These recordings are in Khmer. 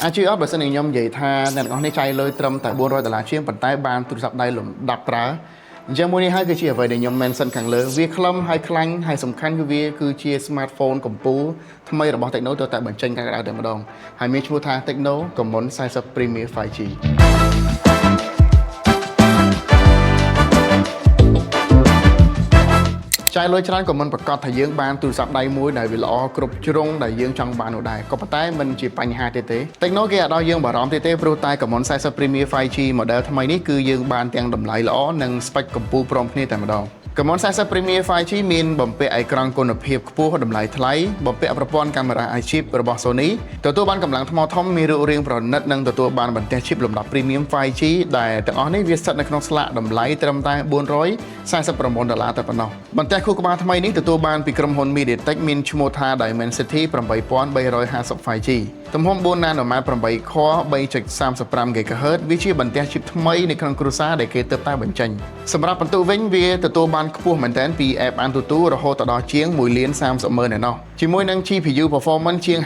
អាចជឿអត់បើសិនជាខ្ញុំនិយាយថាអ្នកទាំងអស់នេះចាយលុយត្រឹមតែ$400ជាងប៉ុន្តែបានទូរស័ព្ទដៃលំដាប់ប្រើអញ្ចឹងមួយនេះហើយគឺជាអ្វីដែលខ្ញុំ mention ខាងលើវាខ្លឹមហើយខ្លាញ់ហើយសំខាន់គឺវាគឺជា smartphone កំពូលថ្មីរបស់ Tecno ទៅតែបញ្ចេញការតែម្ដងហើយមានឈ្មោះថា Tecno Camon 40 Premier 5Gចាយលុយច្រើនក៏មិនប្រកាសថាយើងបានទូរស័ព្ទដៃមួយដែលវាល្អគ្រប់ជ្រុងដែលយើងចង់បាននោះដែរក៏ប៉ុន្តែមិនជាបញ្ហាទេ Tecno គេអត់ឲ្យយើងបារម្ភទេព្រោះតែ Camon 40 Premier 5G model ថ្មីនេះគឺយើងបានទាំងតម្លៃល្អនិង spec កំពូលព្រមគ្នាតែម្ដងCamon 40 Premier 5G មានបំពាក់អេក្រង់គុណភាពខ្ពស់តម្លៃថ្លៃបំពាក់ប្រព័ន្ធកាមេរ៉ា iChip របស់ Sony ទទួលបានកម្លាំងថ្មធំមានរូបរាងប្រណិតនិងទទួលបានបន្ទះ chip លំដាប់ Premium 5G ដែលទាំងអស់នេះវាស្ថិតនៅក្នុងស្លាកតម្លៃត្រឹមតែ$449តែប៉ុណ្ណោះបន្ទះខួរក្បាលថ្មីនេះទទួលបានពីក្រុមហ៊ុន MediaTek មានឈ្មោះថា Dimensity 8350 5G ទំហំ4 nanometer 8 core 3.35 GHz វាជាបន្ទះ chip ថ្មីនៅក្នុងគ្រួសារដែលគេទើបតែបញ្ចេញសម្រាប់បន្ទុកវិញវាទទួលបានខ្ពស់មែនទែនពី app អានទូទូរហូតដល់ជាង1,30,000 ឯណោះជាមួយនឹង GPU performance ជាង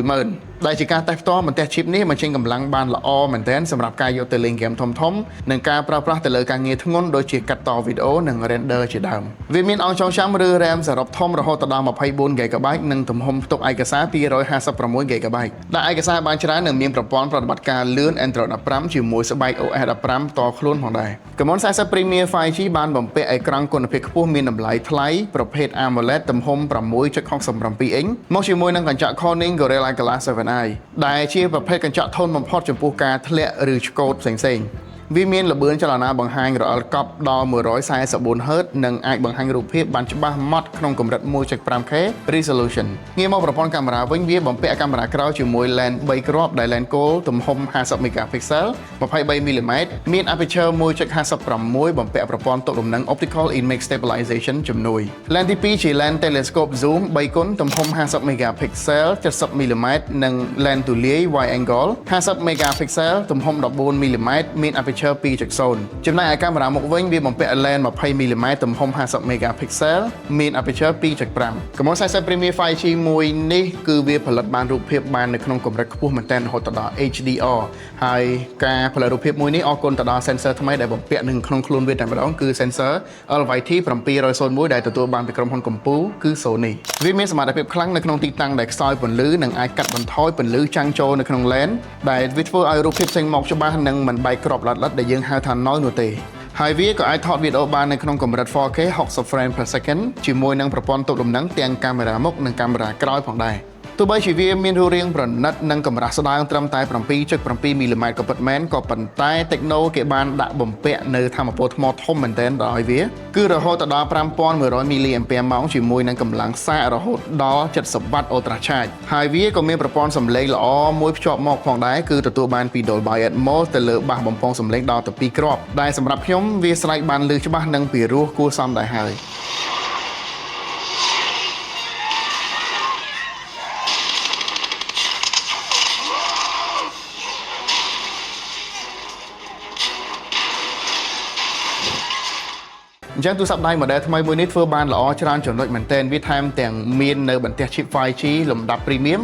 51,000ដែលជាការតេស្តផ្ទាល់បន្ទះ chip នេះបញ្ចេញកម្លាំងបានល្អមែនទែនសម្រាប់ការយកទៅលេងហ្គេមធំៗនិងការប្រើប្រាស់ទៅលើការងារធ្ងន់ដូចជាកាត់តវីដេអូនិង render ជាដើមវាមានអង្គចងចាំឬ RAM សរុបធំរហូតដល់ 24GB និងទំហំផ្ទុកឯកសារ 256GB ដែលឯកសារបានច្រើននិងមានប្រព័ន្ធប្រតិបត្តិការលឿន Android 15ជាមួយស្បែក OS 15 តខ្លួនផងដែរ Camon 40 Premier 5G បានបំពាក់អេក្រង់គុណភាពខ្ពស់មានតម្លៃថ្លៃប្រភេទ AMOLED ទំហំ 6.67 អ៊ីងមកជាមួយនឹងកញ្ចក់ Corning Gorilla Glass 7i ដែលជាប្រភេទកញ្ចក់ធន់បំផុតចំពោះការធ្លាក់ឬឆ្កូតផ្សេងៗវាមានល្បឿនចលនាបង្ហាញរអិលកប់ដល់ 144Hz និងអាចបង្ហាញរូបភាពបានច្បាស់ម៉ត់ក្នុងកម្រិត 1.5K resolution ងាកមកប្រព័ន្ធកាមេរ៉ាវិញវាបំពាក់កាមេរ៉ាក្រោយជាមួយ lens 3 គ្រាប់ដែល lens គោលទំហំ 50 megapixel 23mm មាន aperture 1.56 បំពាក់ប្រព័ន្ធទប់លំនឹង optical image stabilization ជំនួយ lens ទី2ជា lens telescope zoom 3 គុណទំហំ 50 megapixel 70mm និង lens ទូលាយ wide angle 50 megapixel ទំហំ 14mm មាន aperture 2.0 ចំណែកឯកាមេរ៉ាមុខវិញវាបំពាក់ lens 20mm ទំហំ 50 megapixel មាន aperture 2.5 Camon 40 Premier 5G មួយនេះគឺវាផលិតបានរូបភាពបាននៅក្នុងកម្រិតខ្ពស់មែនទែនរហូតដល់ HDR ហើយការផលិតរូបភាពមួយនេះអរគុណទៅដល់ sensor ថ្មីដែលបំពាក់នៅក្នុងខ្លួនវាតែម្ដងគឺ sensor LYT 701ដែលទទួលបានពីក្រុមហ៊ុនកំពូលគឺ Sony វាមានសមត្ថភាពខ្លាំងនៅក្នុងទីតាំងដែលខ្សោយពន្លឺនិងអាចកាត់បន្ថយពន្លឺចាំងចូលនៅក្នុង lens ដែលវាធ្វើឲ្យរូបភាពចេញមកច្បាស់និងមិនបែកក្របល្អិតដែលយើងហៅថា noise នោះទេហើយវាក៏អាចថតវីដេអូបាននៅក្នុងកម្រិត 4K 60 frames per second ជាមួយនឹងប្រព័ន្ធទប់លំនឹងទាំងកាមេរ៉ាមុខនិងកាមេរ៉ាក្រោយផងដែរទោះបីជាវាមានរូបរាងប្រណិតនិងកម្រាស់ស្ដើងត្រឹមតែ 7.7mm ក៏ពិតមែនក៏ប៉ុន្តែ Tecno គេបានដាក់បំពាក់នៅថាមពលថ្មធំមែនទែនដល់ឲ្យវាគឺរហូតដល់ 5100mAh ជាមួយនឹងកម្លាំងសាករហូតដល់ 70W Ultra Charge ហើយវាក៏មានប្រព័ន្ធសំឡេងល្អមួយភ្ជាប់មកផងដែរគឺទទួលបានពី Dolby Atmos ទៅលើបាសបំពងសំឡេងដល់ទៅ2គ្រាប់ដែលសម្រាប់ខ្ញុំវាស្រែកបានឮច្បាស់និងពីរោះគួរសមដែរហើយអញ្ចឹងទូរស័ព្ទដៃ model ថ្មីមួយនេះធ្វើបានល្អច្រើនចំណុចមែនទែនវាថែមទាំងមាននៅបន្ទះ chip 5G លំដាប់ premium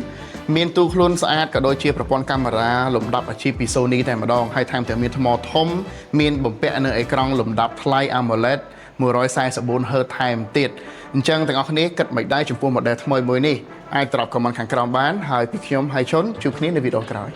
មានទូខ្លួនស្អាតក៏ដូចជាប្រព័ន្ធកាមេរ៉ាលំដាប់អាជីពពី Sony តែម្ដងហើយថែមទាំងមានថ្មធំមានបំពាក់នៅអេក្រង់លំដាប់ថ្លៃ AMOLED 144Hz ថែមទៀតអញ្ចឹងទាំងអស់គ្នាគិតមិនដែរចំពោះ model ថ្មីមួយនេះអាចត្រកcommentខាងក្រោមបានហើយពីខ្ញុំហើយជុនជួបគ្នានៅវីដេអូក្រោយ